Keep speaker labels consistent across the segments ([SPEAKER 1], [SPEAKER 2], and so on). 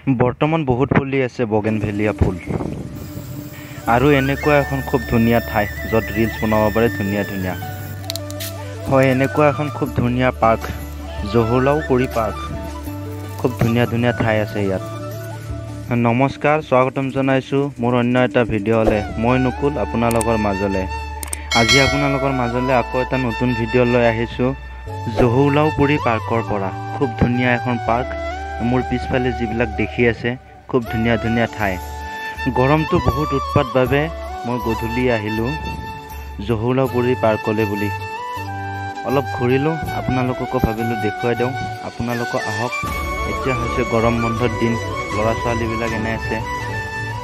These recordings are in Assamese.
[SPEAKER 1] বৰ্তমান বহুত ফুলি আছে বগেনভেলিয়া ফুল আৰু এনেকুৱা এখন খুব ধুনীয়া ঠাই য'ত ৰিলছ বনাব পাৰে ধুনীয়া হয় এনেকুৱা এখন খুব ধুনীয়া পাৰ্ক জহুলাওপুৰী পাৰ্ক খুব ধুনীয়া ঠাই আছে ইয়াত নমস্কাৰ স্বাগতম জনাইছো মোৰ অন্য এটা ভিডিঅ'লে মই নকুল আপোনালোকৰ মাজলে আজি আপোনালোকৰ মাজলে আকৌ এটা নতুন ভিডিঅ' লৈ আহিছো জহুলাওপুৰী পাৰ্কৰ পৰা খুব ধুনীয়া এখন পাৰ্ক মোৰ পিছফালে যিবিলাক দেখি আছে খুব ধুনীয়া ঠাই গৰমটো বহুত উৎপাত বাবে মই গধূলি আহিলো জহুলাওপুৰী পাৰ্কলে বুলি অলপ ঘূৰিলো আপোনালোকক ভাবিলো দেখুৱাই দিওঁ আপোনালোক আহক এতিয়া হৈছে গৰম বন্ধৰ দিন লৰা ছোৱালী বিলাক এনে আছে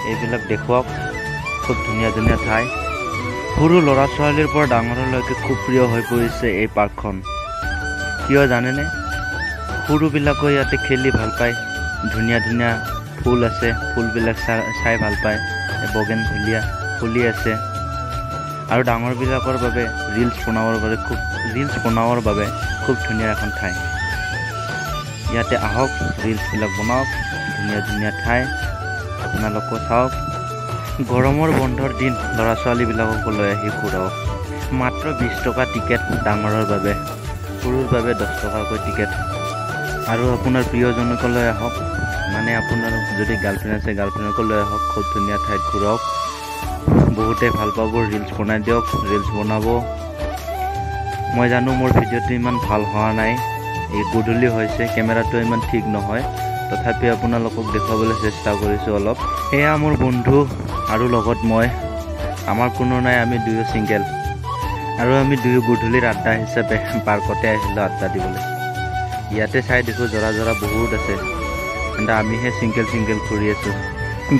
[SPEAKER 1] এইবিলাক দেখুৱাওক খুব ধুনীয়া ঠাই সৰু লৰা ছোৱালীৰ পৰা ডাঙৰলৈকে খুব প্ৰিয় হৈ পৰিছে এই পাৰ্কখন কিয় জানেনে সৰুবিলাকো ইয়াতে খেলি ভাল পায় ধুনীয়া ফুল আছে ফুলবিলাক চাই ভাল পায় বগেনভেলিয়া ফুলি আছে আৰু ডাঙৰবিলাকৰ বাবে ৰিলছ বনাবৰ বাবে খুব ধুনীয়া এখন ঠাই ইয়াতে আহক ৰিলছবিলাক বনাওক ধুনীয়া ঠাই আপোনালোক চাওক গৰমৰ বন্ধৰ দিন ল'ৰা ছোৱালীবিলাকক লৈ আহি ঘূৰাওক মাত্ৰ 20 টকা টিকেট ডাঙৰৰ বাবে সৰুৰ বাবে 10 টকাকৈ টিকেট আৰু আপোনাৰ প্ৰিয়জনক লৈ আহক মানে আপোনাৰ যদি গাৰ্লফ্ৰেণ্ড আছে গাৰ্লফ্ৰেণ্ডক লৈ আহক খুব ধুনীয়া ঠাইত ঘূৰাওক বহুতে ভাল পাব ৰিলছ বনাই দিয়ক ৰিলছ বনাব মই জানো মোৰ ভিডিঅ'টো ইমান ভাল হোৱা নাই এই গধূলি হৈছে কেমেৰাটো ইমান ঠিক নহয় তথাপি আপোনালোকক দেখুৱাবলৈ চেষ্টা কৰিছো অলপ এয়া মোৰ বন্ধু আৰু লগত মই আমাৰ কোনো নাই আমি দুয়ো সিঙ্গেল আৰু আমি দুয়ো গধূলিৰ আড্ডা হিচাপে পাৰ্কতে আহিলো আড্ডা দিবলৈ ইয়াতে চাই দেখো জৰা বহুত আছে কিন্তু আমিহে সিঙ্গেল ঘূৰি আছো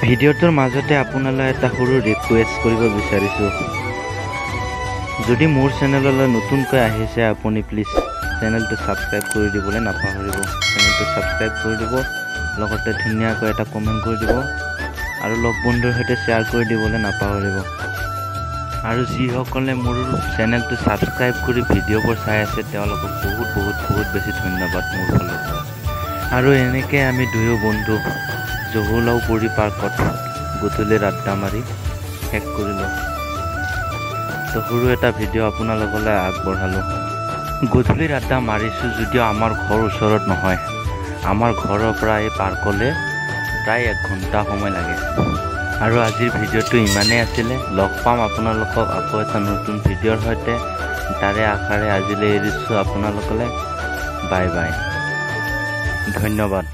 [SPEAKER 1] ভিডিঅ'টোৰ মাজতে আপোনালৈ এটা সৰু ৰিকুৱেষ্ট কৰিব বিচাৰিছো যদি মোৰ চেনেললৈ নতুনকৈ আহিছে আপুনি প্লিজ চেনেলটো সাবস্ক্ৰাইব কৰি দিবলৈ নাপাহৰিব চেনেলটো সাবস্ক্ৰাইব কৰি দিব লগতে ধুনীয়াকৈ এটা কমেন্ট কৰি দিব আৰু লগ বন্ধুৰ সৈতে শ্বেয়াৰ কৰি দিবলৈ নাপাহৰিব আৰু যিসকলে মোৰ চেনেলটো সাবস্ক্ৰাইব কৰি ভিডিঅ'বোৰ চাই আছে তেওঁলোকক বহুত বেছি ধন্যবাদ মোৰ ফালৰ পৰা আৰু এনেকৈ আমি দুয়ো বন্ধু জহুলাওপুৰী পাৰ্কত গধূলিৰ আড্ডা মাৰি শেষ কৰিলো তো সৰু এটা ভিডিঅ' আপোনালোকলৈ আগবঢ়ালো গধূলিৰ আড্ডা মাৰিছো যদিও আমাৰ ঘৰ ওচৰত নহয় আমাৰ ঘৰৰ পৰা এই পাৰ্কলৈ প্ৰায় 1 ঘণ্টা সময় লাগে আৰু আজিৰ ভিডিঅ'টো ইমানেই আছিলে লগ পাম আপোনালোকক আকৌ এটা নতুন ভিডিঅ'ৰ সৈতে তাৰে আশাৰে আজিলৈ এৰিছো আপোনালোকলৈ বাই ধন্যবাদ